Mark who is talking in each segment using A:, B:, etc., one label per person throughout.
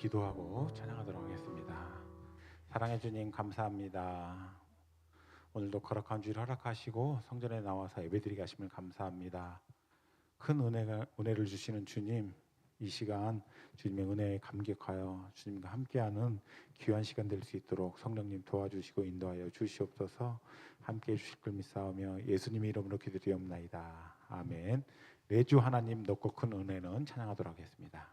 A: 기도하고 찬양하도록 하겠습니다. 사랑해 주님 감사합니다. 오늘도 거룩한 주일 허락하시고 성전에 나와서 예배드리게 하심을 감사합니다. 큰 은혜를 주시는 주님, 이 시간 주님의 은혜에 감격하여 주님과 함께하는 귀한 시간 될 수 있도록 성령님 도와주시고 인도하여 주시옵소서. 함께해 주실 걸 믿사오며 예수님의 이름으로 기도드리옵나이다. 아멘. 내주 하나님 높고 큰 은혜는 찬양하도록 하겠습니다.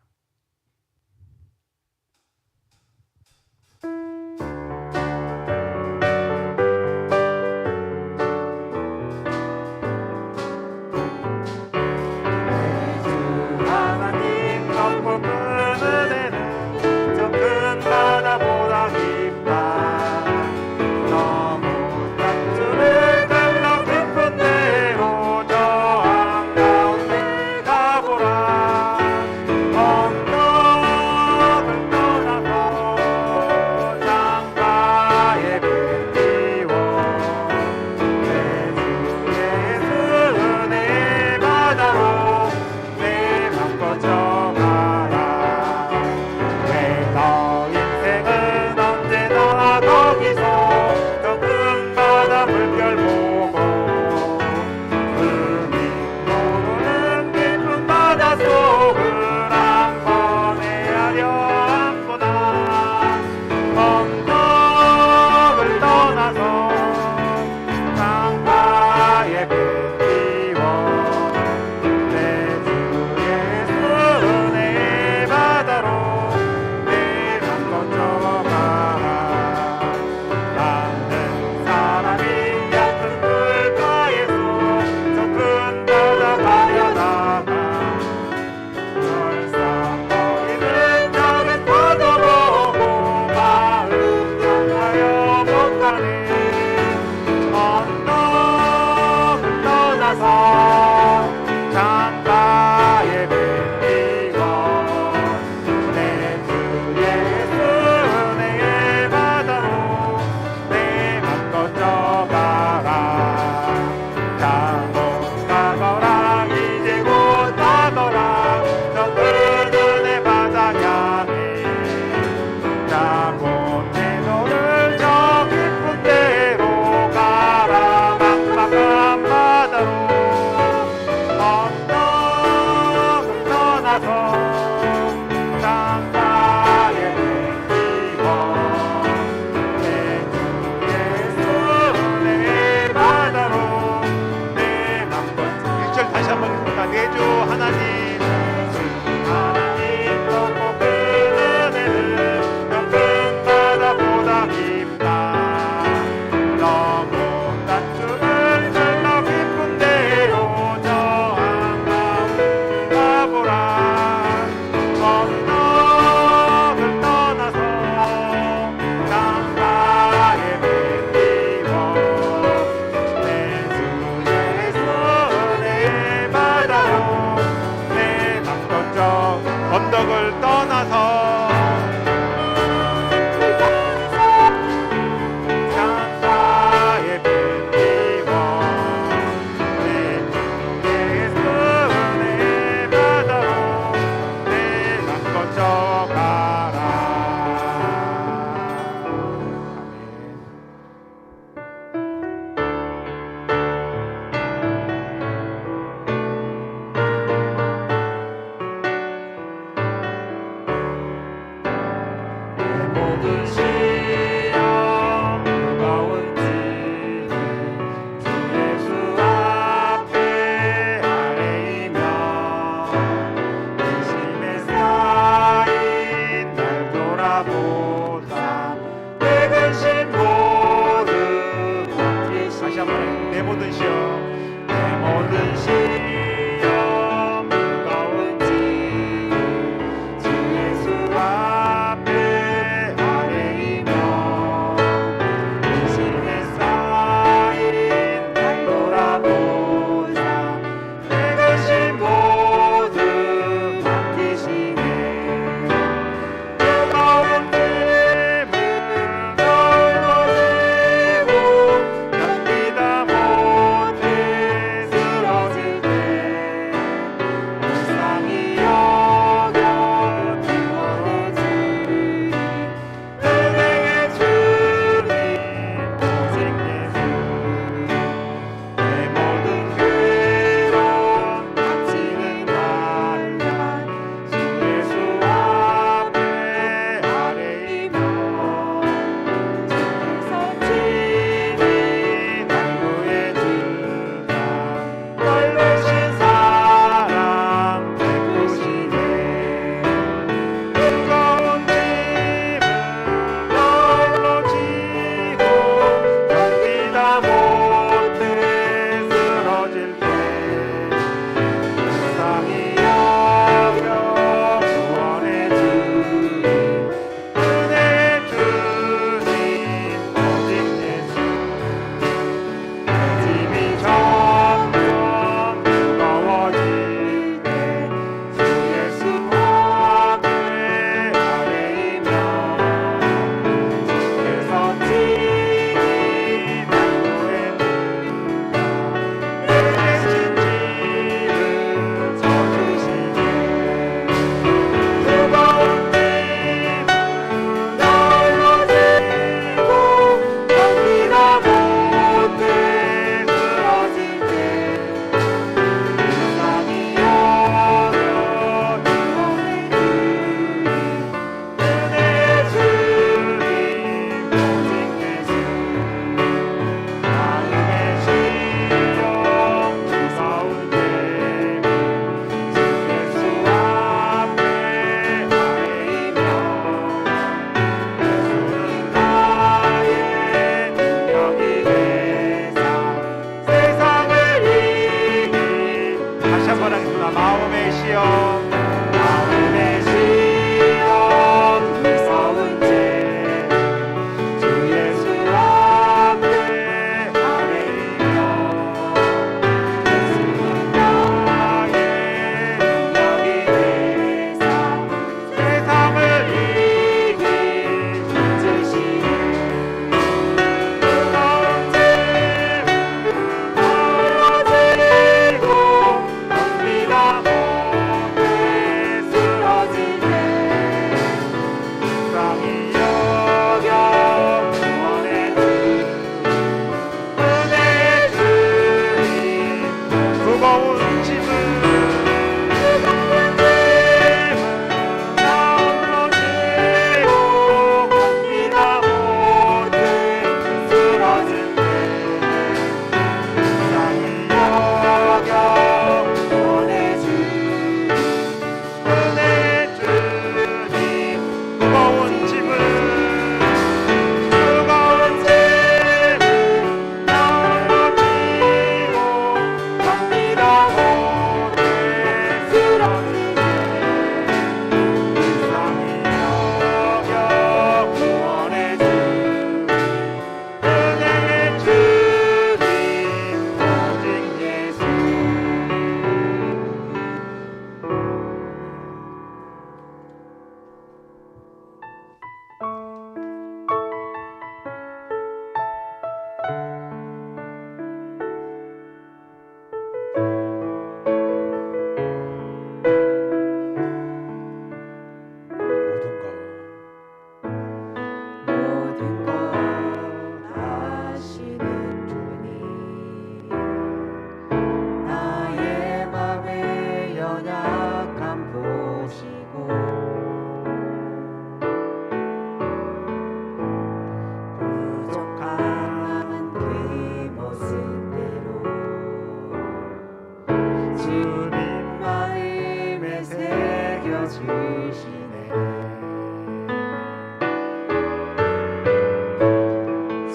A: 알려주시네.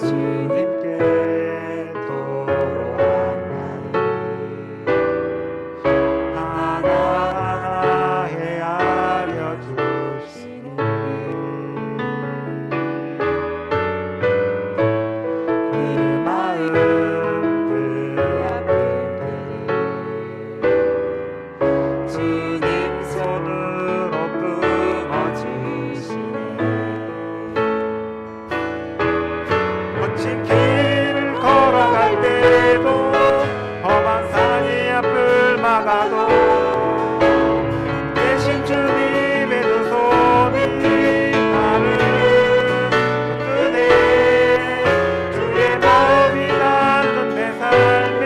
A: 주님께 도로하나니 하나하나 헤아려주시니 그 마음 그 아픔들이 주님 손으로 품어주시네. 거친 길을 걸어갈 때도 험한 산이 앞을 막아도 대신 주님의 두 손이 나를 붙드네. 주의 마음이 닿는 내 삶에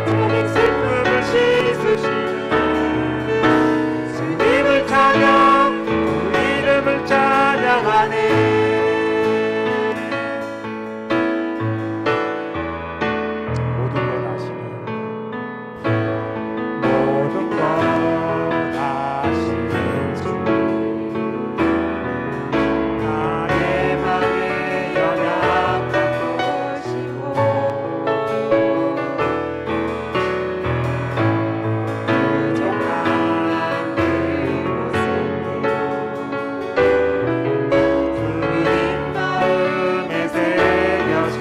A: 주님 슬픔을 씻으시는 주님을 찬양 그 이름을 찬양하네. 모든 것 아시는 주 나의 맘에 연약한 것이고 부족한 그 모습도 주님 마음에 새겨주시니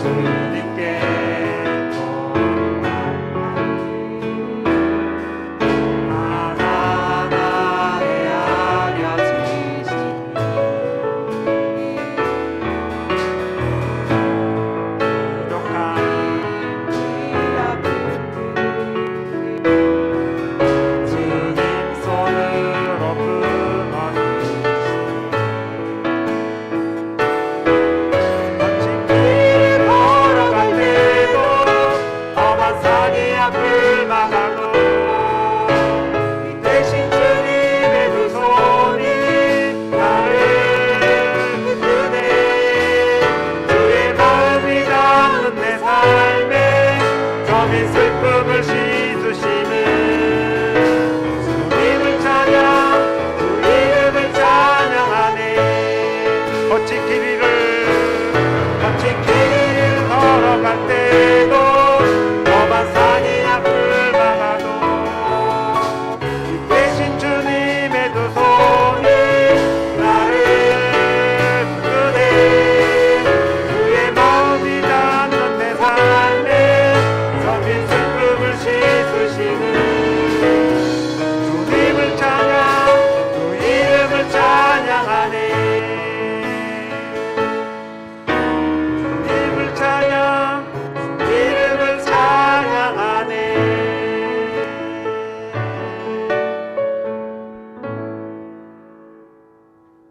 A: 주님께 하나하나 헤아려주시니 부족한 그 아픔들이 주님 손으로 품어주시니 거친 길 걸어갈 때도 험한 산이 앞을 막아도 대신 주님의 두 손이 나를 붙드네. 주의 마음이 닿는 내 삶에 저민 슬픔을 씻으시는 주님을 찬양 그 이름을 찬양하네. 거친 길을 걸어갈 때도 험한 산이 앞을 막아도 대신 주님의 두 손이 나를 붙드네. 주의 마음이 닿는 내 삶에 저민 슬픔을 씻으시는 주님을 찬양 그 이름을 찬양하네. 주님을 찬양 이름을 찬양하네.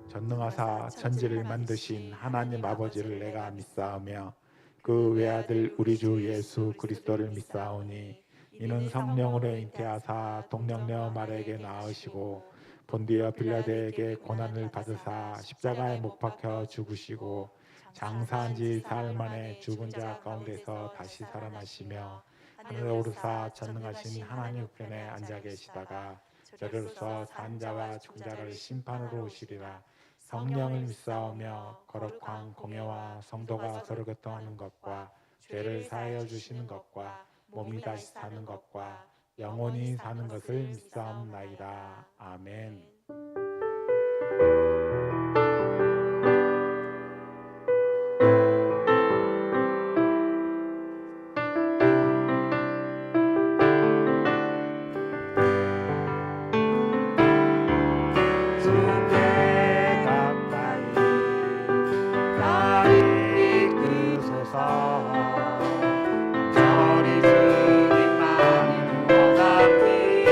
A: 전능하사 천지를 만드신 하나님 아버지를 내가 믿사오며 그 외아들 우리 주 예수 그리스도를 믿사오니 이는 성령으로 잉태하사 동정녀 마리아에게 낳으시고 본디어 빌라도에게 고난을 받으사 십자가에 못 박혀 죽으시고 장사한 지 사흘 만에 죽은 자 가운데서 다시 살아나시며 하늘에 오르사 전능하신 하나님 우편에 앉아 계시다가 저리로서 산 자와 죽은 자를 심판으로 오시리라. 성령을 믿사오며 거룩한 공예와 성도가 서로 교통하는 것과 죄를 사하여 주시는 것과 몸이 다시 사는 것과 영원히 사는 것을 믿사옵나이다. 아멘. 저리 주님만이 구원합니다.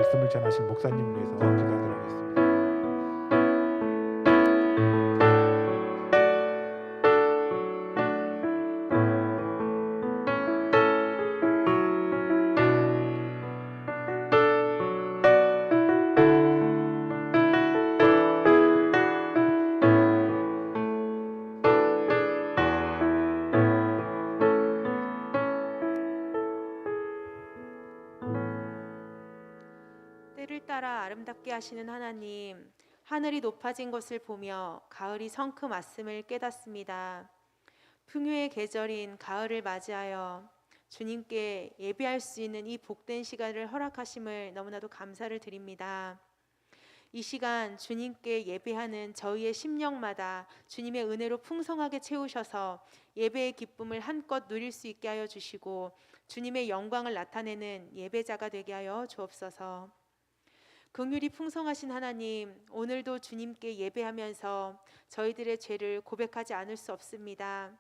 A: 말씀을 전하신 목사님을 위해서 기도하도록 하겠습니다.
B: 때를 따라 아름답게 하시는 하나님, 하늘이 높아진 것을 보며 가을이 성큼 왔음을 깨닫습니다. 풍요의 계절인 가을을 맞이하여 주님께 예배할 수 있는 이 복된 시간을 허락하심을 너무나도 감사를 드립니다. 이 시간 주님께 예배하는 저희의 심령마다 주님의 은혜로 풍성하게 채우셔서 예배의 기쁨을 한껏 누릴 수 있게 하여 주시고 주님의 영광을 나타내는 예배자가 되게 하여 주옵소서. 긍휼이 풍성하신 하나님, 오늘도 주님께 예배하면서 저희들의 죄를 고백하지 않을 수 없습니다.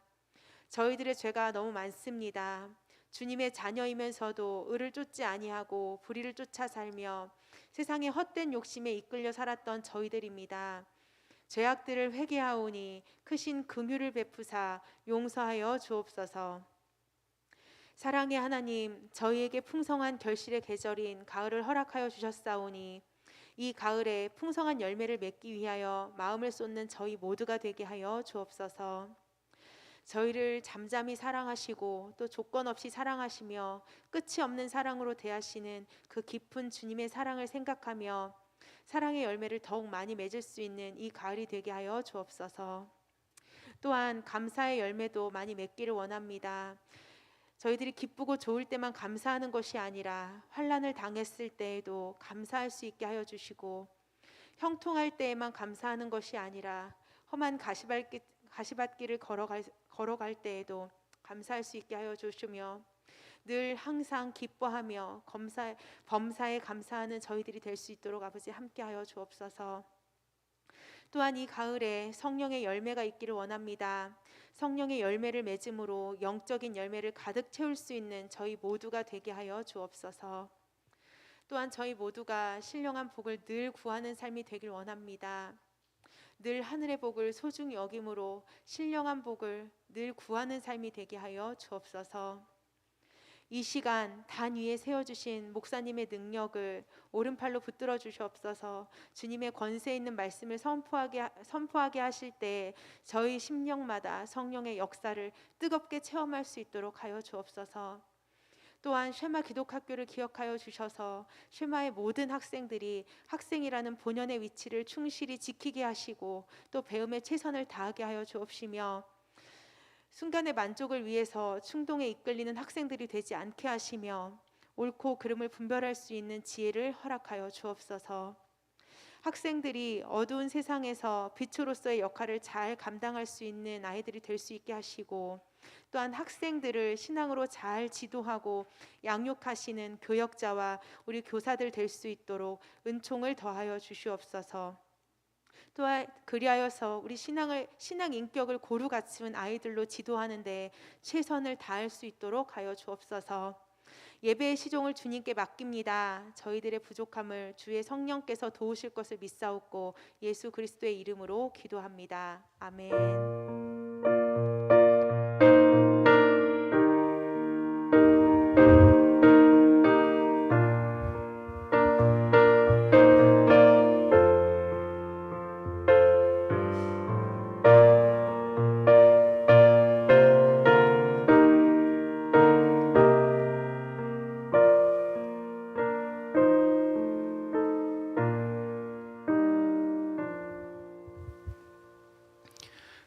B: 저희들의 죄가 너무 많습니다. 주님의 자녀이면서도 의를 쫓지 아니하고 불의를 쫓아 살며 세상의 헛된 욕심에 이끌려 살았던 저희들입니다. 죄악들을 회개하오니 크신 긍휼을 베푸사 용서하여 주옵소서. 사랑의 하나님, 저희에게 풍성한 결실의 계절인 가을을 허락하여 주셨사오니 이 가을에 풍성한 열매를 맺기 위하여 마음을 쏟는 저희 모두가 되게 하여 주옵소서. 저희를 잠잠히 사랑하시고 또 조건 없이 사랑하시며 끝이 없는 사랑으로 대하시는 그 깊은 주님의 사랑을 생각하며 사랑의 열매를 더욱 많이 맺을 수 있는 이 가을이 되게 하여 주옵소서. 또한 감사의 열매도 많이 맺기를 원합니다. 저희들이 기쁘고 좋을 때만 감사하는 것이 아니라 환난을 당했을 때에도 감사할 수 있게 하여 주시고, 형통할 때에만 감사하는 것이 아니라 험한 가시밭길을 걸어갈 때에도 감사할 수 있게 하여 주시며, 늘 항상 기뻐하며 범사에 감사하는 저희들이 될 수 있도록 아버지 함께하여 주옵소서. 또한 이 가을에 성령의 열매가 있기를 원합니다. 성령의 열매를 맺음으로 영적인 열매를 가득 채울 수 있는 저희 모두가 되게 하여 주옵소서. 또한 저희 모두가 신령한 복을 늘 구하는 삶이 되길 원합니다. 늘 하늘의 복을 소중히 여김으로 신령한 복을 늘 구하는 삶이 되게 하여 주옵소서. 이 시간 단 위에 세워주신 목사님의 능력을 오른팔로 붙들어 주시옵소서. 주님의 권세 있는 말씀을 선포하게 하실 때 저희 심령마다 성령의 역사를 뜨겁게 체험할 수 있도록 하여 주옵소서. 또한 쉐마 기독학교를 기억하여 주셔서 쉐마의 모든 학생들이 학생이라는 본연의 위치를 충실히 지키게 하시고 또 배움에 최선을 다하게 하여 주옵시며, 순간의 만족을 위해서 충동에 이끌리는 학생들이 되지 않게 하시며 옳고 그름을 분별할 수 있는 지혜를 허락하여 주옵소서. 학생들이 어두운 세상에서 빛으로서의 역할을 잘 감당할 수 있는 아이들이 될 수 있게 하시고, 또한 학생들을 신앙으로 잘 지도하고 양육하시는 교역자와 우리 교사들 될 수 있도록 은총을 더하여 주시옵소서. 또한 그리하여서 우리 신앙 인격을 고루 갖춘 아이들로 지도하는데 최선을 다할 수 있도록 하여 주옵소서. 예배의 시종을 주님께 맡깁니다. 저희들의 부족함을 주의 성령께서 도우실 것을 믿사옵고 예수 그리스도의 이름으로 기도합니다. 아멘.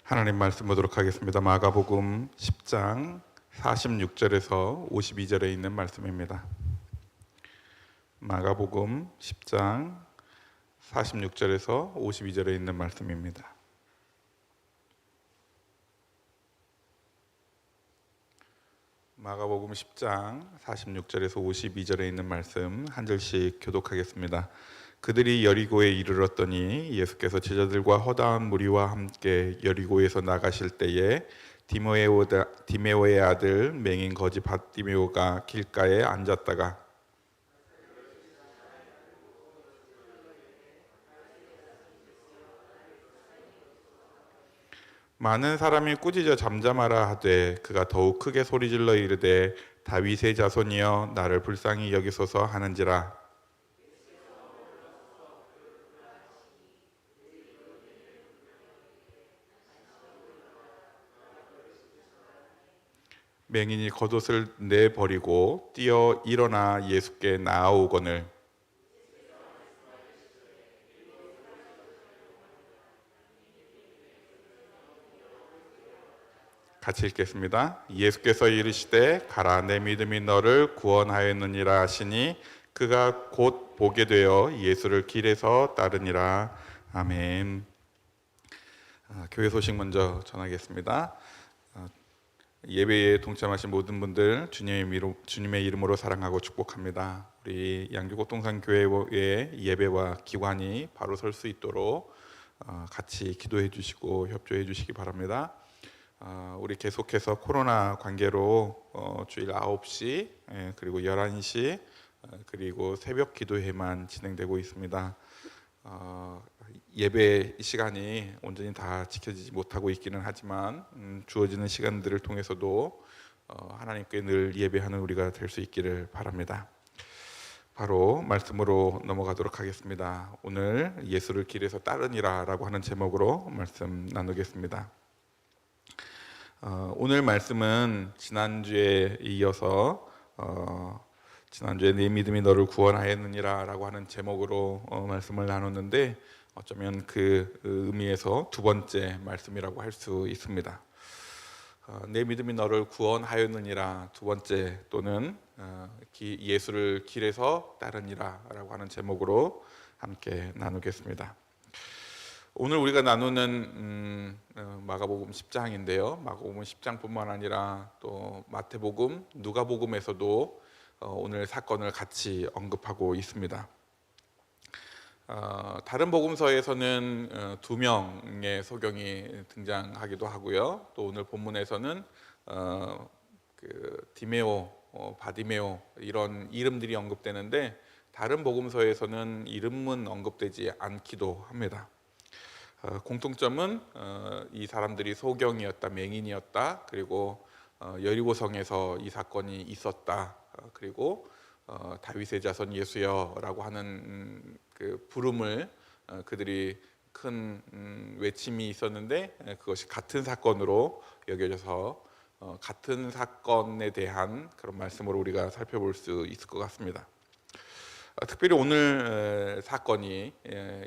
C: 하나님 말씀 보도록 하겠습니다. 마가복음 10장 46절에서 52절에 있는 말씀입니다. 마가복음 10장 46절에서 52절에 있는 말씀입니다. 마가복음 10장 46절에서 52절에 있는 말씀 한 절씩 교독하겠습니다. 그들이 여리고에 이르렀더니 예수께서 제자들과 허다한 무리와 함께 여리고에서 나가실 때에 디메오의 아들 맹인 거지 밧디메오가 길가에 앉았다가 많은 사람이 꾸짖어 잠잠하라 하되 그가 더욱 크게 소리질러 이르되 다윗의 자손이여 나를 불쌍히 여기소서 하는지라. 맹인이 겉옷을 내버리고 뛰어 일어나 예수께 나아오거늘 같이 읽겠습니다. 예수께서 이르시되 가라 내 믿음이 너를 구원하였느니라 하시니 그가 곧 보게 되어 예수를 길에서 따르니라. 아멘. 교회 소식 먼저 전하겠습니다. 예배에 동참하신 모든 분들 주님의 이름으로 사랑하고 축복합니다. 우리 양주곡동산교회의 예배와 기관이 바로 설 수 있도록 같이 기도해 주시고 협조해 주시기 바랍니다. 우리 계속해서 코로나 관계로 주일 9시 그리고 11시 그리고 새벽 기도회만 진행되고 있습니다. 예배 시간이 온전히 다 지켜지지 못하고 있기는 하지만 주어지는 시간들을 통해서도 하나님께 늘 예배하는 우리가 될 수 있기를 바랍니다. 바로 말씀으로 넘어가도록 하겠습니다. 오늘 예수를 길에서 따르니라 라고 하는 제목으로 말씀 나누겠습니다. 오늘 말씀은 지난주에 이어서 지난주에 네 믿음이 너를 구원하였느니라 라고 하는 제목으로 말씀을 나눴는데 어쩌면 그 의미에서 두 번째 말씀이라고 할 수 있습니다. 내 믿음이 너를 구원하였느니라 두 번째 또는 예수를 길에서 따르니라 라고 하는 제목으로 함께 나누겠습니다. 오늘 우리가 나누는 마가복음 10장인데요. 마가복음 10장뿐만 아니라 또 마태복음, 누가복음에서도 오늘 사건을 같이 언급하고 있습니다. 다른 복음서에서는 두 명의 소경이 등장하기도 하고요. 또 오늘 본문에서는 디메오, 바디메오 이런 이름들이 언급되는데 다른 복음서에서는 이름은 언급되지 않기도 합니다. 공통점은 이 사람들이 소경이었다, 맹인이었다, 그리고 여리고성에서 이 사건이 있었다, 그리고 다윗의 자손 예수여라고 하는 그 부름을 그들이 큰 외침이 있었는데 그것이 같은 사건으로 여겨져서 같은 사건에 대한 그런 말씀으로 우리가 살펴볼 수 있을 것 같습니다. 특별히 오늘 사건이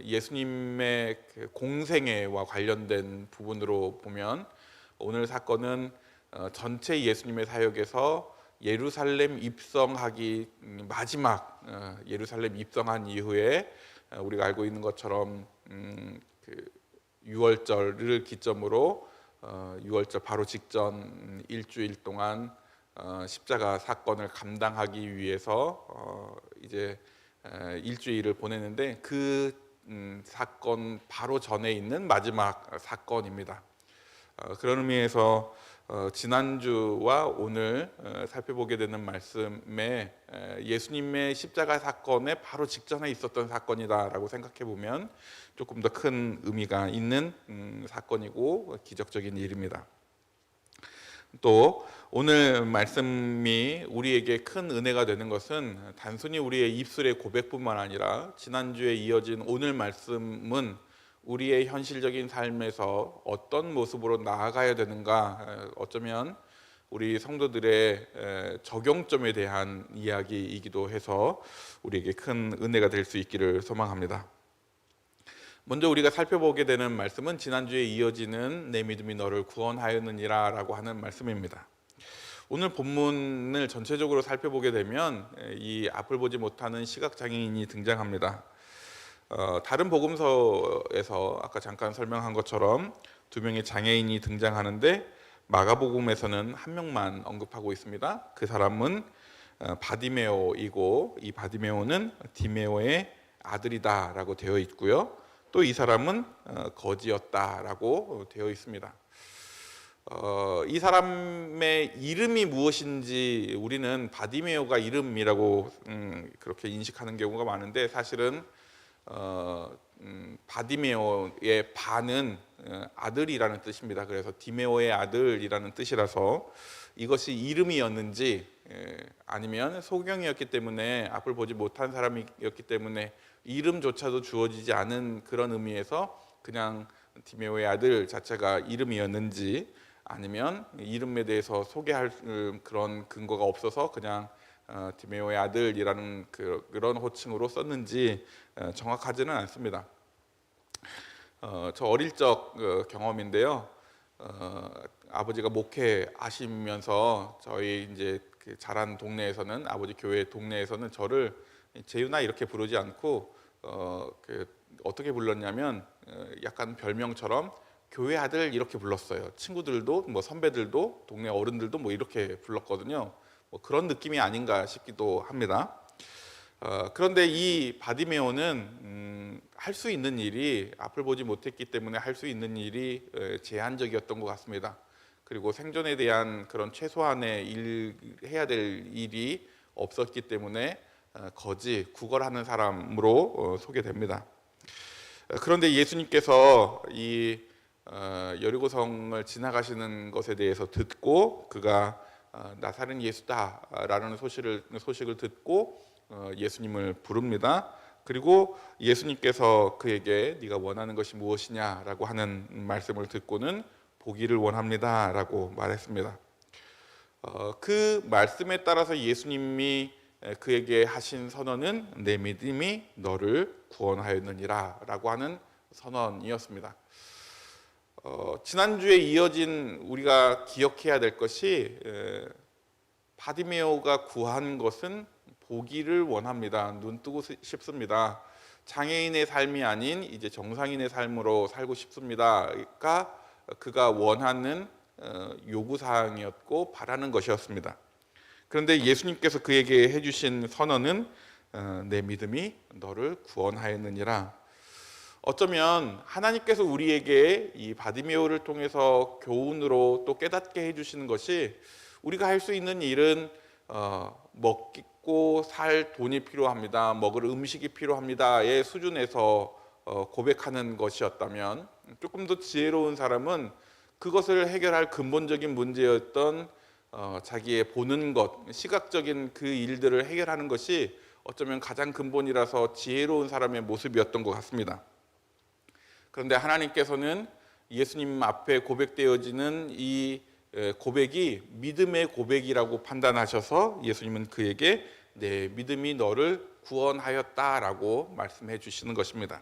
C: 예수님의 공생애와 관련된 부분으로 보면 오늘 사건은 전체 예수님의 사역에서 예루살렘 입성하기 마지막 예루살렘 입성한 이후에 우리가 알고 있는 것처럼 그 유월절을 기점으로 유월절 바로 직전 일주일 동안 십자가 사건을 감당하기 위해서 이제 일주일을 보내는데 그 사건 바로 전에 있는 마지막 사건입니다. 그런 의미에서 지난주와 오늘 살펴보게 되는 말씀에 예수님의 십자가 사건의 바로 직전에 있었던 사건이다라고 생각해 보면 조금 더 큰 의미가 있는 사건이고 기적적인 일입니다. 또 오늘 말씀이 우리에게 큰 은혜가 되는 것은 단순히 우리의 입술의 고백뿐만 아니라 지난주에 이어진 오늘 말씀은 우리의 현실적인 삶에서 어떤 모습으로 나아가야 되는가, 어쩌면 우리 성도들의 적용점에 대한 이야기이기도 해서 우리에게 큰 은혜가 될 수 있기를 소망합니다. 먼저 우리가 살펴보게 되는 말씀은 지난주에 이어지는 내 믿음이 너를 구원하였느니라 라고 하는 말씀입니다. 오늘 본문을 전체적으로 살펴보게 되면 이 앞을 보지 못하는 시각장애인이 등장합니다. 다른 복음서에서 아까 잠깐 설명한 것처럼 두 명의 장애인이 등장하는데 마가복음에서는 한 명만 언급하고 있습니다. 그 사람은 바디메오이고 이 바디메오는 디메오의 아들이다라고 되어 있고요. 또 이 사람은 거지였다라고 되어 있습니다. 이 사람의 이름이 무엇인지 우리는 바디메오가 이름이라고 그렇게 인식하는 경우가 많은데 사실은 바디메오의 바는 아들이라는 뜻입니다. 그래서 디메오의 아들이라는 뜻이라서 이것이 이름이었는지 아니면 소경이었기 때문에 앞을 보지 못한 사람이었기 때문에 이름조차도 주어지지 않은 그런 의미에서 그냥 디메오의 아들 자체가 이름이었는지, 아니면 이름에 대해서 소개할 그런 근거가 없어서 그냥 디메오의 아들이라는 그런 호칭으로 썼는지 정확하지는 않습니다. 저 어릴 적 경험인데요. 아버지가 목회하시면서 저희 이제 그 자란 동네에서는, 아버지 교회 동네에서는 저를 재윤아 이렇게 부르지 않고 어떻게 불렀냐면 약간 별명처럼 교회 아들 이렇게 불렀어요. 친구들도 뭐 선배들도 동네 어른들도 뭐 이렇게 불렀거든요. 뭐 그런 느낌이 아닌가 싶기도 합니다. 그런데 이 바디메오는 할 수 있는 일이, 앞을 보지 못했기 때문에 할 수 있는 일이 제한적이었던 것 같습니다. 그리고 생존에 대한 그런 최소한의 해야 될 일이 없었기 때문에 거지, 구걸하는 사람으로 소개됩니다. 그런데 예수님께서 이 여리고성을 지나가시는 것에 대해서 듣고, 그가 나사렛 예수다라는 소식을 듣고 예수님을 부릅니다. 그리고 예수님께서 그에게 네가 원하는 것이 무엇이냐라고 하는 말씀을 듣고는 보기를 원합니다라고 말했습니다. 그 말씀에 따라서 예수님이 그에게 하신 선언은 내 믿음이 너를 구원하였느니라라고 하는 선언이었습니다. 지난주에 이어진 우리가 기억해야 될 것이, 바디메오가 구한 것은 보기를 원합니다. 눈 뜨고 싶습니다. 장애인의 삶이 아닌 이제 정상인의 삶으로 살고 싶습니다가 그가 원하는 요구사항이었고 바라는 것이었습니다. 그런데 예수님께서 그에게 해주신 선언은 내 믿음이 너를 구원하였느니라. 어쩌면 하나님께서 우리에게 이 바디메오를 통해서 교훈으로 또 깨닫게 해주시는 것이, 우리가 할 수 있는 일은 먹고 살 돈이 필요합니다, 먹을 음식이 필요합니다의 수준에서 고백하는 것이었다면, 조금 더 지혜로운 사람은 그것을 해결할 근본적인 문제였던 자기의 보는 것, 시각적인 그 일들을 해결하는 것이 어쩌면 가장 근본이라서 지혜로운 사람의 모습이었던 것 같습니다. 그런데 하나님께서는 예수님 앞에 고백되어지는 이 고백이 믿음의 고백이라고 판단하셔서 예수님은 그에게 내 믿음이 너를 구원하였다라고 말씀해 주시는 것입니다.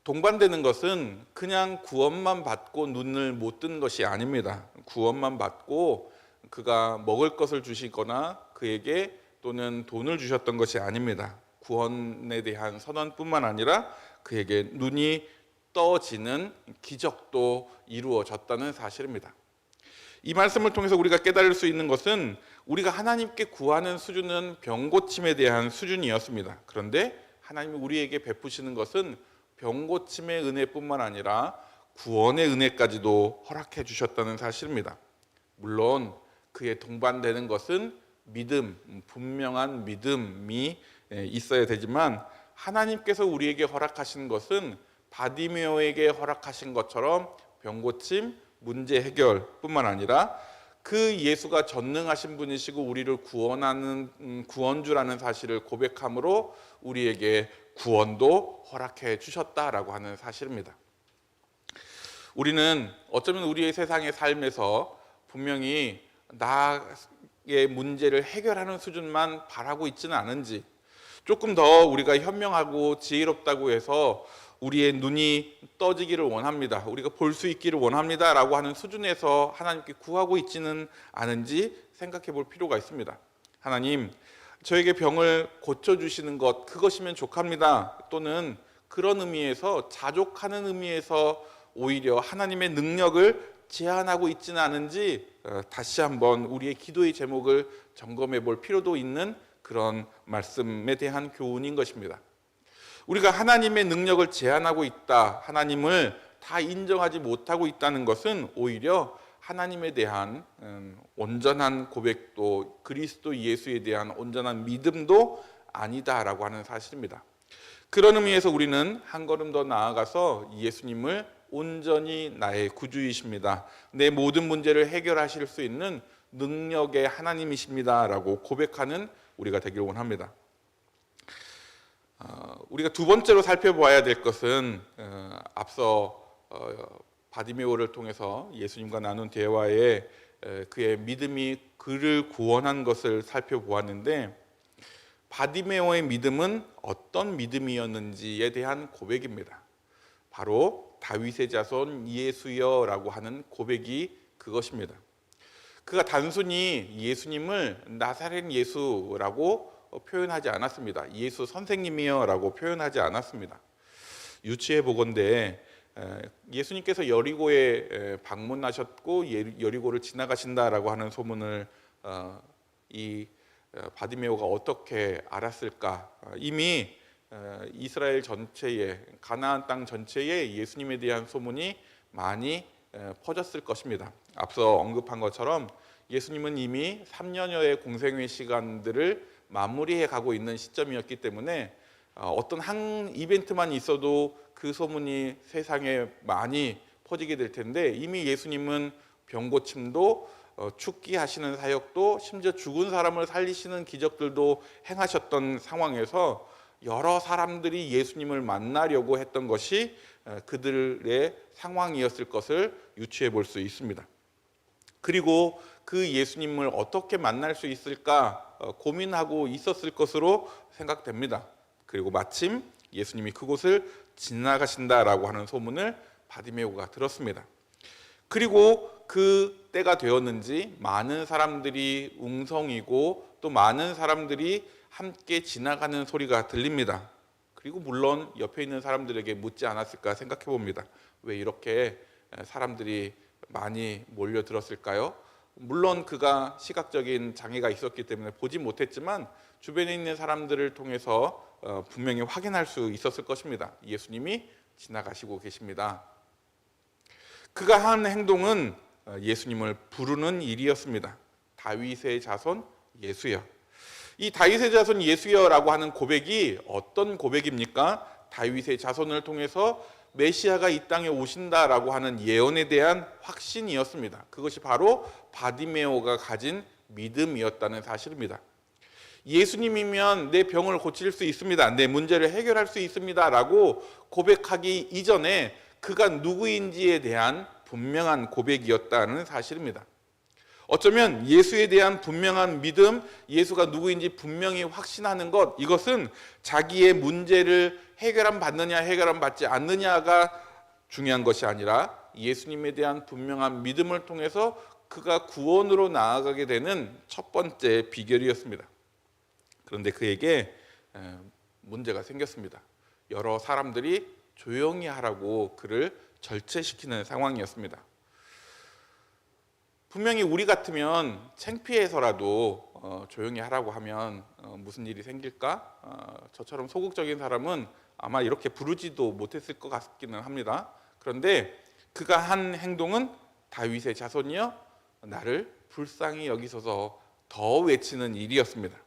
C: 동반되는 것은 그냥 구원만 받고 눈을 못 뜬 것이 아닙니다. 구원만 받고 그가 먹을 것을 주시거나 그에게 또는 돈을 주셨던 것이 아닙니다. 구원에 대한 선언뿐만 아니라 그에게 눈이 떠지는 기적도 이루어졌다는 사실입니다. 이 말씀을 통해서 우리가 깨달을 수 있는 것은, 우리가 하나님께 구하는 수준은 병고침에 대한 수준이었습니다. 그런데 하나님이 우리에게 베푸시는 것은 병고침의 은혜뿐만 아니라 구원의 은혜까지도 허락해 주셨다는 사실입니다. 물론 그에 동반되는 것은 믿음, 분명한 믿음이 있어야 되지만, 하나님께서 우리에게 허락하신 것은 바디메오에게 허락하신 것처럼 병고침, 문제 해결뿐만 아니라 그 예수가 전능하신 분이시고 우리를 구원하는 구원주라는 사실을 고백함으로 우리에게 구원도 허락해 주셨다라고 하는 사실입니다. 우리는 어쩌면 우리의 세상의 삶에서 분명히 나의 문제를 해결하는 수준만 바라고 있지는 않은지, 조금 더 우리가 현명하고 지혜롭다고 해서 우리의 눈이 떠지기를 원합니다, 우리가 볼 수 있기를 원합니다 라고 하는 수준에서 하나님께 구하고 있지는 않은지 생각해 볼 필요가 있습니다. 하나님, 저에게 병을 고쳐주시는 것, 그것이면 족합니다. 또는 그런 의미에서, 자족하는 의미에서 오히려 하나님의 능력을 제한하고 있지는 않은지 다시 한번 우리의 기도의 제목을 점검해 볼 필요도 있는 그런 말씀에 대한 교훈인 것입니다. 우리가 하나님의 능력을 제한하고 있다, 하나님을 다 인정하지 못하고 있다는 것은 오히려 하나님에 대한 온전한 고백도, 그리스도 예수에 대한 온전한 믿음도 아니다라고 하는 사실입니다. 그런 의미에서 우리는 한 걸음 더 나아가서 예수님을 온전히 나의 구주이십니다, 내 모든 문제를 해결하실 수 있는 능력의 하나님이십니다 라고 고백하는 우리가 되길 원합니다. 우리가 두 번째로 살펴보아야 될 것은 앞서 바디메오를 통해서 예수님과 나눈 대화에 그의 믿음이 그를 구원한 것을 살펴보았는데, 바디메오의 믿음은 어떤 믿음이었는지에 대한 고백입니다. 바로 다윗의 자손 예수여라고 하는 고백이 그것입니다. 그가 단순히 예수님을 나사렛 예수라고 표현하지 않았습니다. 예수 선생님이여라고 표현하지 않았습니다. 유추해 보건대 예수님께서 여리고에 방문하셨고 여리고를 지나가신다라고 하는 소문을 이 바디메오가 어떻게 알았을까? 이미 이스라엘 전체에, 가나안 땅 전체에 예수님에 대한 소문이 많이 퍼졌을 것입니다. 앞서 언급한 것처럼 예수님은 이미 3년여의 공생의 시간들을 마무리해 가고 있는 시점이었기 때문에 어떤 한 이벤트만 있어도 그 소문이 세상에 많이 퍼지게 될 텐데, 이미 예수님은 병고침도 죽게 하시는 사역도, 심지어 죽은 사람을 살리시는 기적들도 행하셨던 상황에서 여러 사람들이 예수님을 만나려고 했던 것이 그들의 상황이었을 것을 유추해 볼 수 있습니다. 그리고 그 예수님을 어떻게 만날 수 있을까 고민하고 있었을 것으로 생각됩니다. 그리고 마침 예수님이 그곳을 지나가신다라고 하는 소문을 바디메오가 들었습니다. 그리고 그 때가 되었는지 많은 사람들이 웅성이고 또 많은 사람들이 함께 지나가는 소리가 들립니다. 그리고 물론 옆에 있는 사람들에게 묻지 않았을까 생각해 봅니다. 왜 이렇게 사람들이 많이 몰려들었을까요? 물론 그가 시각적인 장애가 있었기 때문에 보지 못했지만 주변에 있는 사람들을 통해서 분명히 확인할 수 있었을 것입니다. 예수님이 지나가시고 계십니다. 그가 한 행동은 예수님을 부르는 일이었습니다. 다윗의 자손 예수여. 이 다윗의 자손 예수여라고 하는 고백이 어떤 고백입니까? 다윗의 자손을 통해서 메시아가 이 땅에 오신다라고 하는 예언에 대한 확신이었습니다. 그것이 바로 바디메오가 가진 믿음이었다는 사실입니다. 예수님이면 내 병을 고칠 수 있습니다, 내 문제를 해결할 수 있습니다 라고 고백하기 이전에 그가 누구인지에 대한 분명한 고백이었다는 사실입니다. 어쩌면 예수에 대한 분명한 믿음, 예수가 누구인지 분명히 확신하는 것, 이것은 자기의 문제를 해결함 받느냐 해결함 받지 않느냐가 중요한 것이 아니라 예수님에 대한 분명한 믿음을 통해서 그가 구원으로 나아가게 되는 첫 번째 비결이었습니다. 그런데 그에게 문제가 생겼습니다. 여러 사람들이 조용히 하라고 그를 절제시키는 상황이었습니다. 분명히 우리 같으면 창피해서라도 조용히 하라고 하면 무슨 일이 생길까? 저처럼 소극적인 사람은 아마 이렇게 부르지도 못했을 것 같기는 합니다. 그런데 그가 한 행동은 다윗의 자손이여 나를 불쌍히 여기소서 더 외치는 일이었습니다.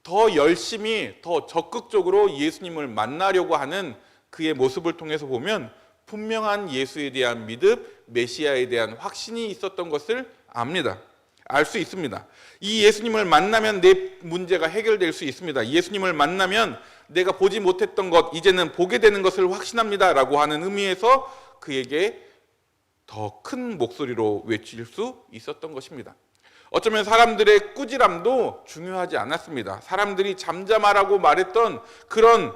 C: 더 열심히, 더 적극적으로 예수님을 만나려고 하는 그의 모습을 통해서 보면 분명한 예수에 대한 믿음, 메시아에 대한 확신이 있었던 것을 압니다. 알 수 있습니다. 이 예수님을 만나면 내 문제가 해결될 수 있습니다. 예수님을 만나면 내가 보지 못했던 것, 이제는 보게 되는 것을 확신합니다 라고 하는 의미에서 그에게 더 큰 목소리로 외칠 수 있었던 것입니다. 어쩌면 사람들의 꾸지람도 중요하지 않았습니다. 사람들이 잠잠하라고 말했던 그런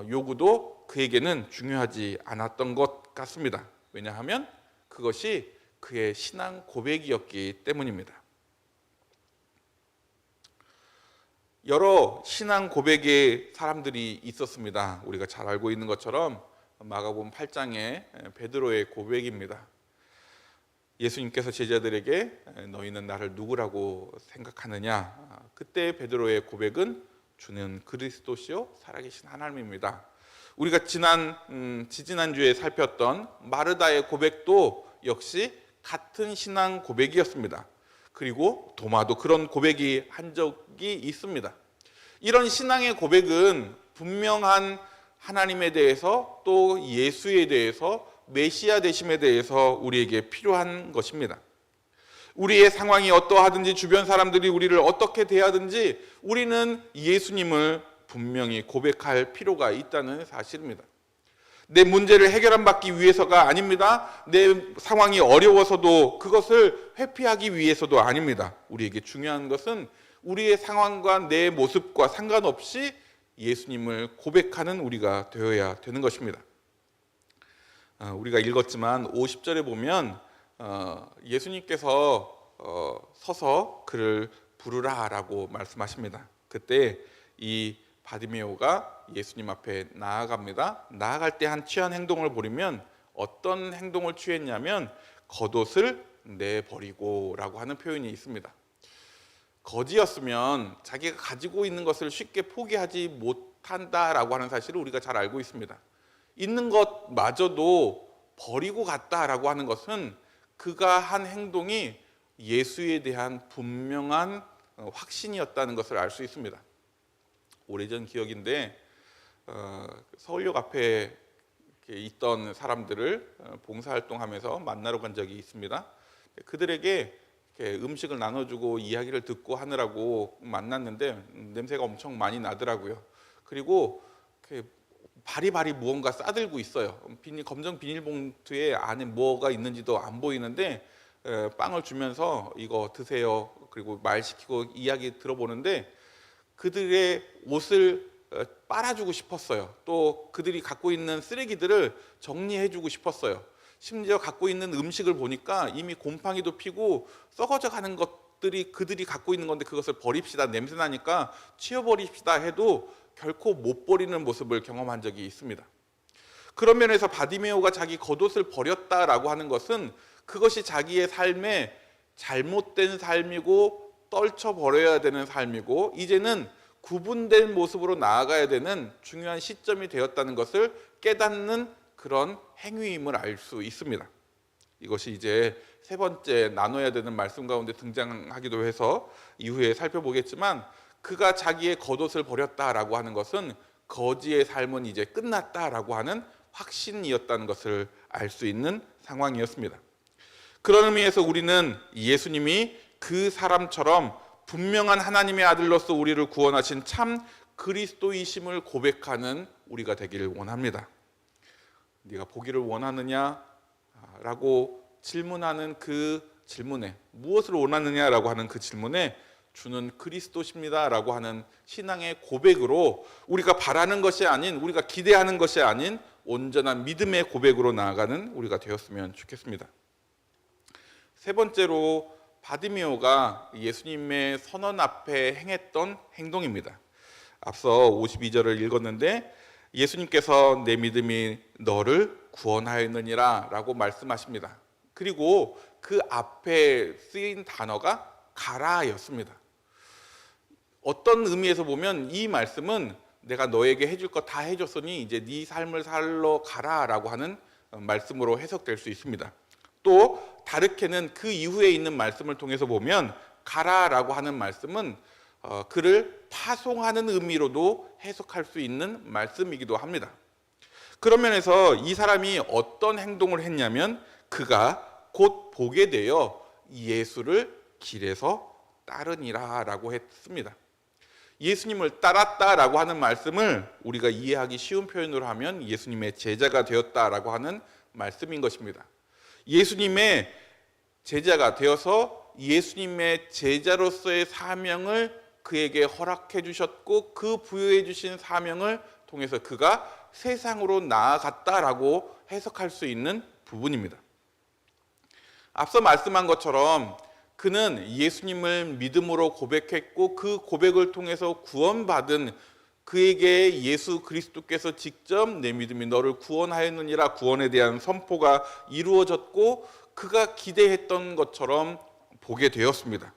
C: 요구도 그에게는 중요하지 않았던 것 같습니다. 왜냐하면 그것이 그의 신앙 고백이었기 때문입니다. 여러 신앙 고백의 사람들이 있었습니다. 우리가 잘 알고 있는 것처럼 마가복음 8장의 베드로의 고백입니다. 예수님께서 제자들에게 너희는 나를 누구라고 생각하느냐? 그때 베드로의 고백은 주는 그리스도시요 살아계신 하나님입니다. 우리가 지지난주에 살폈던 마르다의 고백도 역시 같은 신앙 고백이었습니다. 그리고 도마도 그런 고백이 한 적이 있습니다. 이런 신앙의 고백은 분명한 하나님에 대해서 또 예수에 대해서 메시아 되심에 대해서 우리에게 필요한 것입니다. 우리의 상황이 어떠하든지 주변 사람들이 우리를 어떻게 대하든지 우리는 예수님을 분명히 고백할 필요가 있다는 사실입니다. 내 문제를 해결받기 위해서가 아닙니다. 내 상황이 어려워서도 그것을 회피하기 위해서도 아닙니다. 우리에게 중요한 것은 우리의 상황과 내 모습과 상관없이 예수님을 고백하는 우리가 되어야 되는 것입니다. 우리가 읽었지만 50절에 보면 예수님께서 서서 그를 부르라라고 말씀하십니다. 그때 이 바디메오가 예수님 앞에 나아갑니다. 나아갈 때 취한 행동을 보면 어떤 행동을 취했냐면 겉옷을 내버리고라고 하는 표현이 있습니다. 거지였으면 자기가 가지고 있는 것을 쉽게 포기하지 못한다라고 하는 사실을 우리가 잘 알고 있습니다. 있는 것마저도 버리고 갔다라고 하는 것은 그가 한 행동이 예수에 대한 분명한 확신이었다는 것을 알 수 있습니다. 오래전 기억인데 서울역 앞에 있던 사람들을 봉사활동하면서 만나러 간 적이 있습니다. 그들에게 음식을 나눠주고 이야기를 듣고 하느라고 만났는데 냄새가 엄청 많이 나더라고요. 그리고 바리바리 무언가 싸들고 있어요. 검정 비닐봉투에 안에 뭐가 있는지도 안 보이는데 빵을 주면서 이거 드세요. 그리고 말 시키고 이야기 들어보는데 그들의 옷을 빨아주고 싶었어요. 또 그들이 갖고 있는 쓰레기들을 정리해주고 싶었어요. 심지어 갖고 있는 음식을 보니까 이미 곰팡이도 피고 썩어져 가는 것들이 그들이 갖고 있는 건데 그것을 버립시다, 냄새 나니까 치워버립시다 해도 결코 못 버리는 모습을 경험한 적이 있습니다. 그런 면에서 바디메오가 자기 겉옷을 버렸다라고 하는 것은 그것이 자기의 삶에 잘못된 삶이고 떨쳐버려야 되는 삶이고 이제는 구분된 모습으로 나아가야 되는 중요한 시점이 되었다는 것을 깨닫는 그런 행위임을 알 수 있습니다. 이것이 이제 세 번째 나눠야 되는 말씀 가운데 등장하기도 해서 이후에 살펴보겠지만 그가 자기의 겉옷을 버렸다라고 하는 것은 거지의 삶은 이제 끝났다라고 하는 확신이었다는 것을 알 수 있는 상황이었습니다. 그런 의미에서 우리는 예수님이 그 사람처럼 분명한 하나님의 아들로서 우리를 구원하신 참 그리스도이심을 고백하는 우리가 되기를 원합니다. 네가 보기를 원하느냐? 라고 질문하는 그 질문에 무엇을 원하느냐라고 하는 그 질문에 주는 그리스도십니다 라고 하는 신앙의 고백으로 우리가 바라는 것이 아닌 우리가 기대하는 것이 아닌 온전한 믿음의 고백으로 나아가는 우리가 되었으면 좋겠습니다. 세 번째로 바디메오가 예수님의 선언 앞에 행했던 행동입니다. 앞서 52절을 읽었는데 예수님께서 내 믿음이 너를 구원하였느니라 라고 말씀하십니다. 그리고 그 앞에 쓰인 단어가 가라였습니다. 어떤 의미에서 보면 이 말씀은 내가 너에게 해줄 거 다 해줬으니 이제 네 삶을 살러 가라라고 하는 말씀으로 해석될 수 있습니다. 또 다르게는 그 이후에 있는 말씀을 통해서 보면 가라라고 하는 말씀은 그를 파송하는 의미로도 해석할 수 있는 말씀이기도 합니다. 그런 면에서 이 사람이 어떤 행동을 했냐면 그가 곧 보게 되어 예수를 길에서 따르니라 라고 했습니다. 예수님을 따랐다라고 하는 말씀을 우리가 이해하기 쉬운 표현으로 하면 예수님의 제자가 되었다라고 하는 말씀인 것입니다. 예수님의 제자가 되어서 예수님의 제자로서의 사명을 그에게 허락해 주셨고 그 부여해 주신 사명을 통해서 그가 세상으로 나아갔다라고 해석할 수 있는 부분입니다. 앞서 말씀한 것처럼 그는 예수님을 믿음으로 고백했고 그 고백을 통해서 구원받은 그에게 예수 그리스도께서 직접 내 믿음이 너를 구원하였느니라 구원에 대한 선포가 이루어졌고 그가 기대했던 것처럼 보게 되었습니다.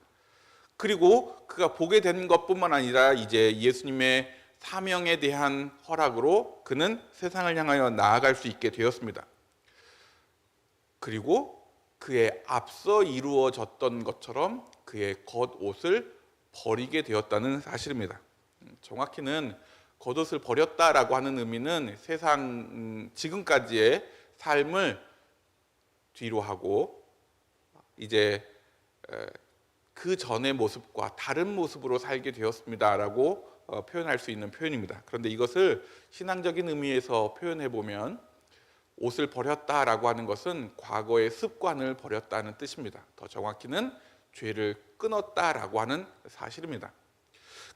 C: 그리고 그가 보게 된 것뿐만 아니라 이제 예수님의 사명에 대한 허락으로 그는 세상을 향하여 나아갈 수 있게 되었습니다. 그리고 그의 앞서 이루어졌던 것처럼 그의 겉옷을 버리게 되었다는 사실입니다. 정확히는 겉옷을 버렸다라고 하는 의미는 세상 지금까지의 삶을 뒤로 하고 이제 그 전의 모습과 다른 모습으로 살게 되었습니다라고 표현할 수 있는 표현입니다. 그런데 이것을 신앙적인 의미에서 표현해 보면 옷을 버렸다라고 하는 것은 과거의 습관을 버렸다는 뜻입니다. 더 정확히는 죄를 끊었다라고 하는 사실입니다.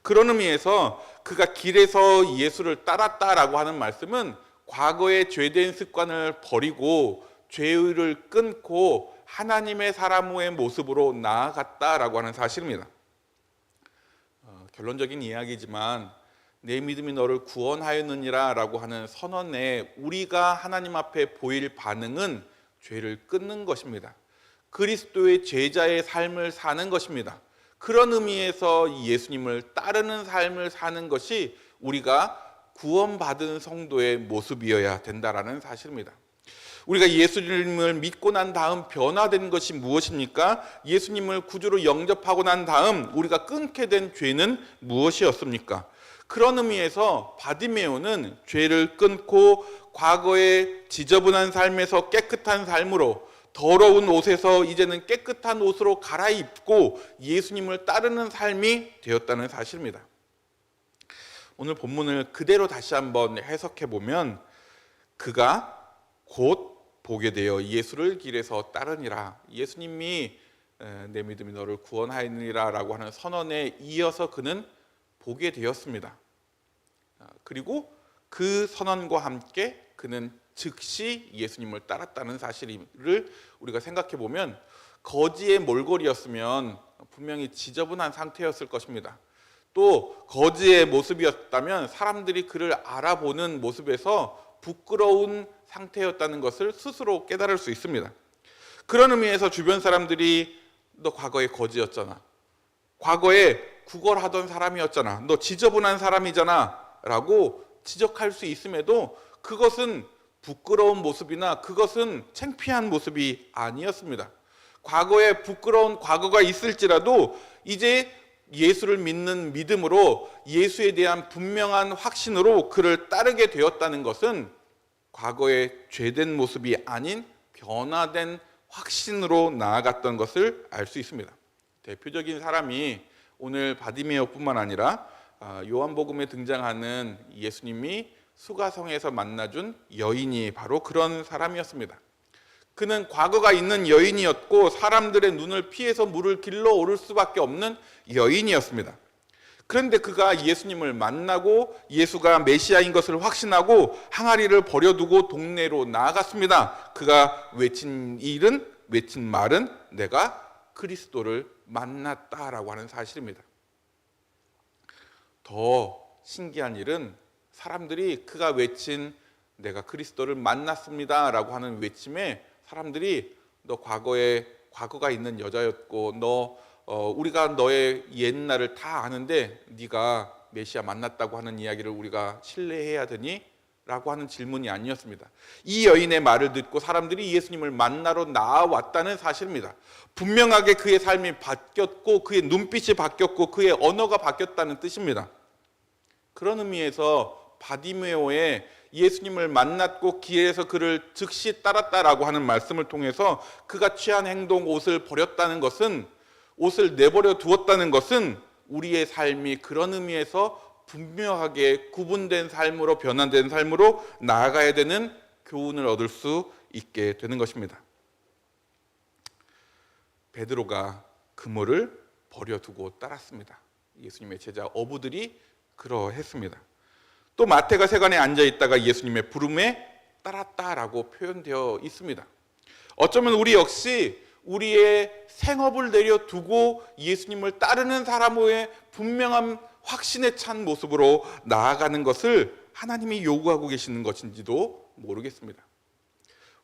C: 그런 의미에서 그가 길에서 예수를 따랐다라고 하는 말씀은 과거의 죄된 습관을 버리고 죄를 끊고 하나님의 사람의 모습으로 나아갔다라고 하는 사실입니다. 결론적인 이야기지만 내 믿음이 너를 구원하였느니라 라고 하는 선언에 우리가 하나님 앞에 보일 반응은 죄를 끊는 것입니다. 그리스도의 제자의 삶을 사는 것입니다. 그런 의미에서 예수님을 따르는 삶을 사는 것이 우리가 구원받은 성도의 모습이어야 된다라는 사실입니다. 우리가 예수님을 믿고 난 다음 변화된 것이 무엇입니까? 예수님을 구주로 영접하고 난 다음 우리가 끊게 된 죄는 무엇이었습니까? 그런 의미에서 바디메오는 죄를 끊고 과거의 지저분한 삶에서 깨끗한 삶으로, 더러운 옷에서 이제는 깨끗한 옷으로 갈아입고 예수님을 따르는 삶이 되었다는 사실입니다. 오늘 본문을 그대로 다시 한번 해석해 보면 그가 곧 보게 되어 예수를 길에서 따르니라. 예수님이 내 믿음이 너를 구원하였느니라 라고 하는 선언에 이어서 그는 보게 되었습니다. 그리고 그 선언과 함께 그는 즉시 예수님을 따랐다는 사실을 우리가 생각해 보면 거지의 몰골이었으면 분명히 지저분한 상태였을 것입니다. 또 거지의 모습이었다면 사람들이 그를 알아보는 모습에서 부끄러운 상태였다는 것을 스스로 깨달을 수 있습니다. 그런 의미에서 주변 사람들이 너 과거에 거지였잖아, 과거에 구걸하던 사람이었잖아, 너 지저분한 사람이잖아 라고 지적할 수 있음에도 그것은 부끄러운 모습이나 그것은 창피한 모습이 아니었습니다. 과거에 부끄러운 과거가 있을지라도 이제 예수를 믿는 믿음으로 예수에 대한 분명한 확신으로 그를 따르게 되었다는 것은 과거의 죄된 모습이 아닌 변화된 확신으로 나아갔던 것을 알 수 있습니다. 대표적인 사람이 오늘 바디메오뿐만 아니라 요한복음에 등장하는 예수님이 수가성에서 만나준 여인이 바로 그런 사람이었습니다. 그는 과거가 있는 여인이었고 사람들의 눈을 피해서 물을 길러 오를 수밖에 없는 여인이었습니다. 그런데 그가 예수님을 만나고 예수가 메시아인 것을 확신하고 항아리를 버려두고 동네로 나아갔습니다. 그가 외친 말은 내가 그리스도를 만났다라고 하는 사실입니다. 더 신기한 일은 사람들이 그가 외친 내가 그리스도를 만났습니다 라고 하는 외침에 사람들이 너 과거가 있는 여자였고 우리가 너의 옛날을 다 아는데 네가 메시아 만났다고 하는 이야기를 우리가 신뢰해야 되니? 라고 하는 질문이 아니었습니다. 이 여인의 말을 듣고 사람들이 예수님을 만나러 나와왔다는 사실입니다. 분명하게 그의 삶이 바뀌었고 그의 눈빛이 바뀌었고 그의 언어가 바뀌었다는 뜻입니다. 그런 의미에서 바디메오의 예수님을 만났고 길에서 그를 즉시 따랐다라고 하는 말씀을 통해서 그가 취한 행동, 옷을 버렸다는 것은, 옷을 내버려 두었다는 것은 우리의 삶이 그런 의미에서 분명하게 구분된 삶으로, 변화된 삶으로 나아가야 되는 교훈을 얻을 수 있게 되는 것입니다. 베드로가 그물을 버려두고 따랐습니다. 예수님의 제자 어부들이 그러했습니다. 또 마태가 세관에 앉아 있다가 예수님의 부름에 따랐다라고 표현되어 있습니다. 어쩌면 우리 역시 우리의 생업을 내려두고 예수님을 따르는 사람의 분명한 확신에 찬 모습으로 나아가는 것을 하나님이 요구하고 계시는 것인지도 모르겠습니다.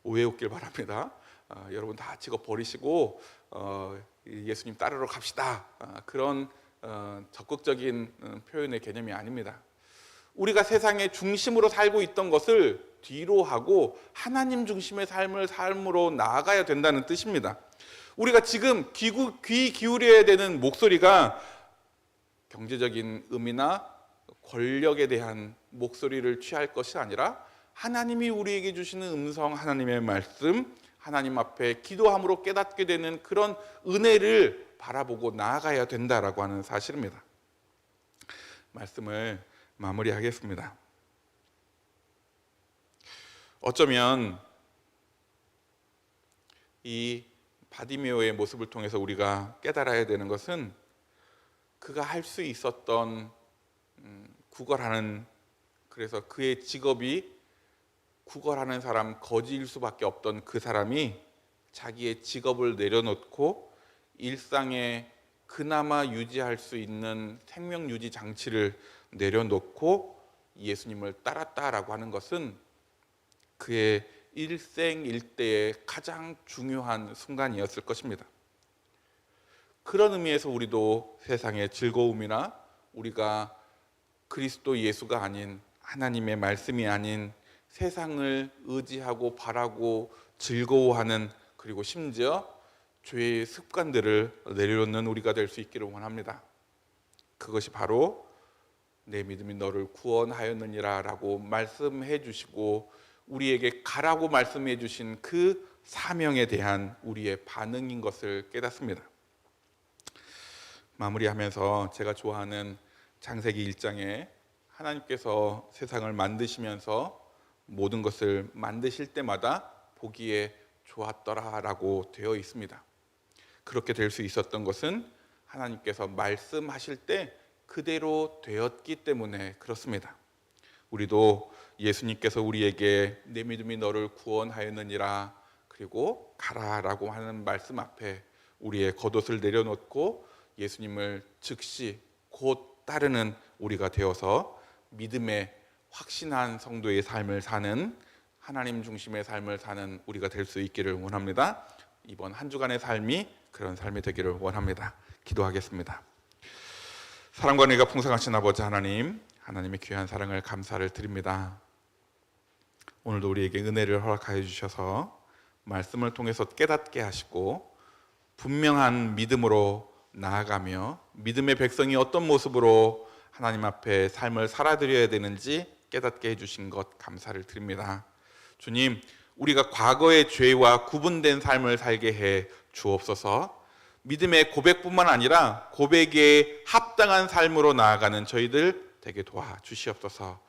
C: 오해 없길 바랍니다. 여러분 다 찍어 버리시고 예수님 따르러 갑시다. 그런 적극적인 표현의 개념이 아닙니다. 우리가 세상의 중심으로 살고 있던 것을 뒤로 하고 하나님 중심의 삶으로 나아가야 된다는 뜻입니다. 우리가 지금 귀 기울여야 되는 목소리가 경제적인 의미나 권력에 대한 목소리를 취할 것이 아니라 하나님이 우리에게 주시는 음성, 하나님의 말씀, 하나님 앞에 기도함으로 깨닫게 되는 그런 은혜를 바라보고 나아가야 된다라고 하는 사실입니다. 말씀을 마무리하겠습니다. 어쩌면 이 바디메오의 모습을 통해서 우리가 깨달아야 되는 것은 그가 할 수 있었던 구걸하는, 그래서 그의 직업이 구걸하는 사람, 거지일 수밖에 없던 그 사람이 자기의 직업을 내려놓고 일상에 그나마 유지할 수 있는 생명 유지 장치를 내려놓고 예수님을 따랐다라고 하는 것은 그의 일생일대의 가장 중요한 순간이었을 것입니다. 그런 의미에서 우리도 세상의 즐거움이나 우리가 그리스도 예수가 아닌, 하나님의 말씀이 아닌 세상을 의지하고 바라고 즐거워하는, 그리고 심지어 죄의 습관들을 내려놓는 우리가 될 수 있기를 원합니다. 그것이 바로 내 믿음이 너를 구원하였느니라 라고 말씀해 주시고 우리에게 가라고 말씀해 주신 그 사명에 대한 우리의 반응인 것을 깨닫습니다. 마무리하면서 제가 좋아하는 창세기 1장에 하나님께서 세상을 만드시면서 모든 것을 만드실 때마다 보기에 좋았더라라고 되어 있습니다. 그렇게 될 수 있었던 것은 하나님께서 말씀하실 때 그대로 되었기 때문에 그렇습니다. 우리도 예수님께서 우리에게 내 믿음이 너를 구원하였느니라, 그리고 가라라고 하는 말씀 앞에 우리의 겉옷을 내려놓고 예수님을 즉시 곧 따르는 우리가 되어서 믿음의 확신한 성도의 삶을 사는, 하나님 중심의 삶을 사는 우리가 될 수 있기를 원합니다. 이번 한 주간의 삶이 그런 삶이 되기를 원합니다. 기도하겠습니다. 사랑과 은혜가 풍성하신 아버지 하나님, 하나님의 귀한 사랑을 감사를 드립니다. 오늘도 우리에게 은혜를 허락하여 주셔서 말씀을 통해서 깨닫게 하시고 분명한 믿음으로 나아가며 믿음의 백성이 어떤 모습으로 하나님 앞에 삶을 살아드려야 되는지 깨닫게 해주신 것 감사를 드립니다. 주님, 우리가 과거의 죄와 구분된 삶을 살게 해 주옵소서. 믿음의 고백뿐만 아니라 고백에 합당한 삶으로 나아가는 저희들 되게 도와주시옵소서.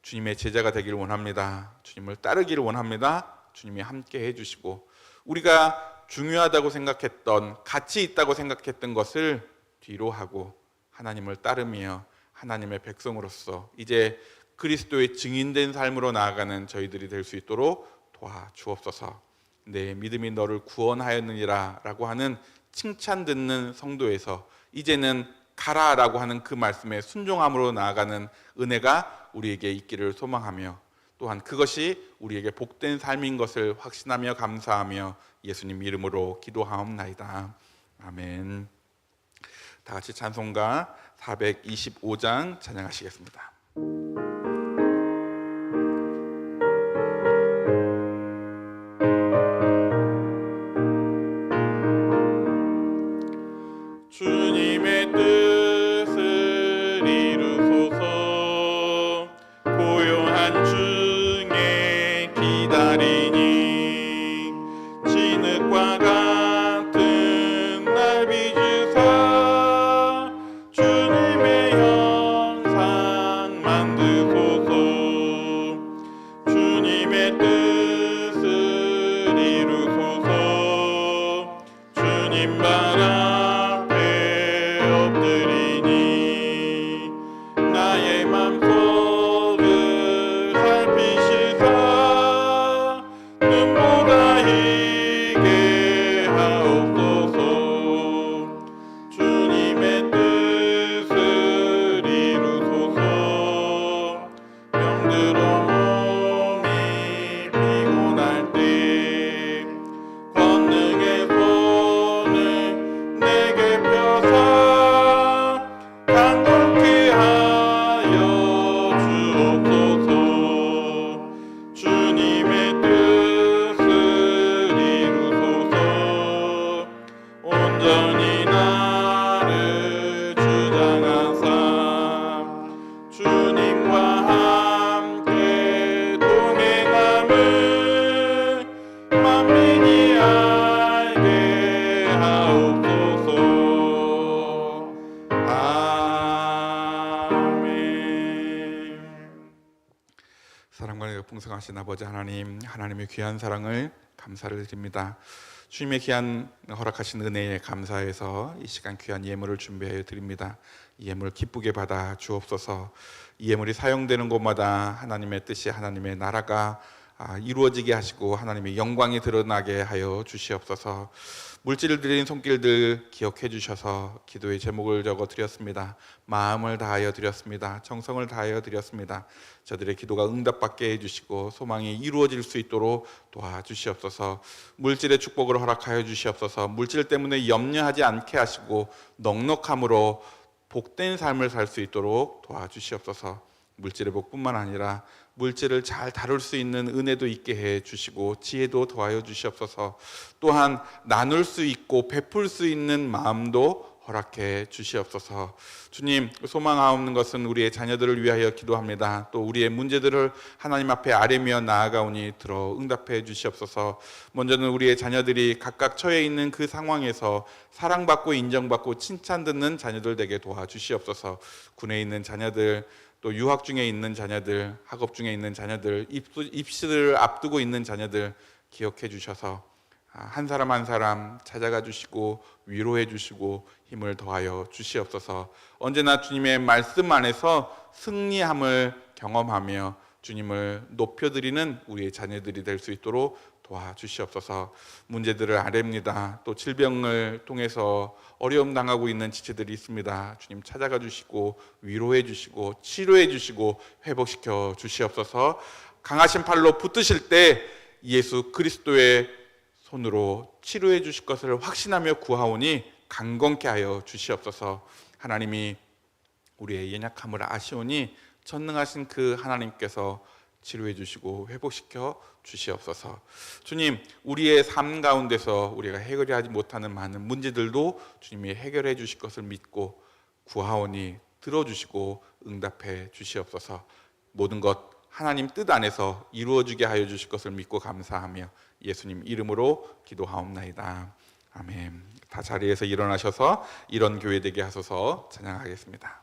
C: 주님의 제자가 되기를 원합니다. 주님을 따르기를 원합니다. 주님이 함께 해주시고 우리가 중요하다고 생각했던, 가치 있다고 생각했던 것을 뒤로 하고 하나님을 따르며 하나님의 백성으로서 이제 그리스도의 증인된 삶으로 나아가는 저희들이 될 수 있도록 도와주옵소서. 내 믿음이 너를 구원하였느니라 라고 하는 칭찬 듣는 성도에서 이제는 가라라고 하는 그 말씀에 순종함으로 나아가는 은혜가 우리에게 있기를 소망하며, 또한 그것이 우리에게 복된 삶인 것을 확신하며 감사하며 예수님 이름으로 기도하옵나이다. 아멘. 다 같이 찬송가 425장 찬양하시겠습니다. 주님의 뜻을 이루소서. 고요한 중에 기다리니 진흙과 같은 날 빚으사 주님의 형상 만드소서. 주님의 뜻을 이루소서. 주님 발 앞에 엎드리니 나의 맘속을 살피 사랑과 풍성하신 아버지 하나님, 하나님의 귀한 사랑을 감사를 드립니다. 주님의 귀한 허락하신 은혜에 감사해서 이 시간 귀한 예물을 준비하여 드립니다. 이 예물을 기쁘게 받아 주옵소서. 이 예물이 사용되는 곳마다 하나님의 뜻이, 하나님의 나라가 이루어지게 하시고 하나님의 영광이 드러나게 하여 주시옵소서. 물질을 드린 손길들 기억해 주셔서 기도의 제목을 적어 드렸습니다. 마음을 다하여 드렸습니다. 정성을 다하여 드렸습니다. 저들의 기도가 응답받게 해주시고 소망이 이루어질 수 있도록 도와주시옵소서. 물질의 축복을 허락하여 주시옵소서. 물질 때문에 염려하지 않게 하시고 넉넉함으로 복된 삶을 살 수 있도록 도와주시옵소서. 물질의 복뿐만 아니라 물질을 잘 다룰 수 있는 은혜도 있게 해 주시고 지혜도 더하여 주시옵소서. 또한 나눌 수 있고 베풀 수 있는 마음도 허락해 주시옵소서. 주님, 소망하옵는 것은 우리의 자녀들을 위하여 기도합니다. 또 우리의 문제들을 하나님 앞에 아뢰며 나아가오니 들어 응답해 주시옵소서. 먼저는 우리의 자녀들이 각각 처해 있는 그 상황에서 사랑받고 인정받고 칭찬 듣는 자녀들 되게 도와주시옵소서. 군에 있는 자녀들, 또 유학 중에 있는 자녀들, 학업 중에 있는 자녀들, 입시를 앞두고 있는 자녀들 기억해 주셔서 한 사람 한 사람 찾아가 주시고 위로해 주시고 힘을 더하여 주시옵소서. 언제나 주님의 말씀 안에서 승리함을 경험하며 주님을 높여드리는 우리의 자녀들이 될 수 있도록 도와주시옵소서. 문제들을 아뢰입니다. 또 질병을 통해서 어려움 당하고 있는 지체들이 있습니다. 주님 찾아가 주시고 위로해 주시고 치료해 주시고 회복시켜 주시옵소서. 강하신 팔로 붙드실 때 예수 그리스도의 손으로 치료해 주실 것을 확신하며 구하오니 강건케 하여 주시옵소서. 하나님이 우리의 연약함을 아시오니 전능하신 그 하나님께서 치료해 주시고 회복시켜 주시옵소서. 주님, 우리의 삶 가운데서 우리가 해결하지 못하는 많은 문제들도 주님이 해결해 주실 것을 믿고 구하오니 들어주시고 응답해 주시옵소서. 모든 것 하나님 뜻 안에서 이루어지게 하여 주실 것을 믿고 감사하며 예수님 이름으로 기도하옵나이다. 아멘. 다 자리에서 일어나셔서 이런 교회 되게 하소서. 찬양하겠습니다.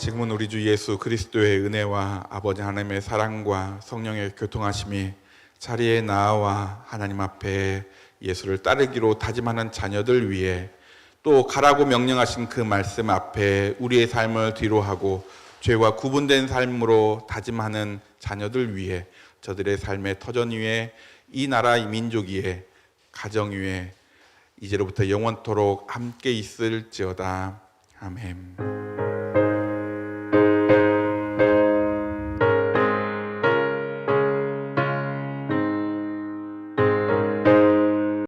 C: 지금은 우리 주 예수 그리스도의 은혜와 아버지 하나님의 사랑과 성령의 교통하심이 자리에 나와 하나님 앞에 예수를 따르기로 다짐하는 자녀들 위해 또 가라고 명령하신 그 말씀 앞에 우리의 삶을 뒤로하고 죄와 구분된 삶으로 다짐하는 자녀들 위해, 저들의 삶의 터전 위에, 이 나라 이 민족 위에, 가정 위에 이제로부터 영원토록 함께 있을지어다. 아멘.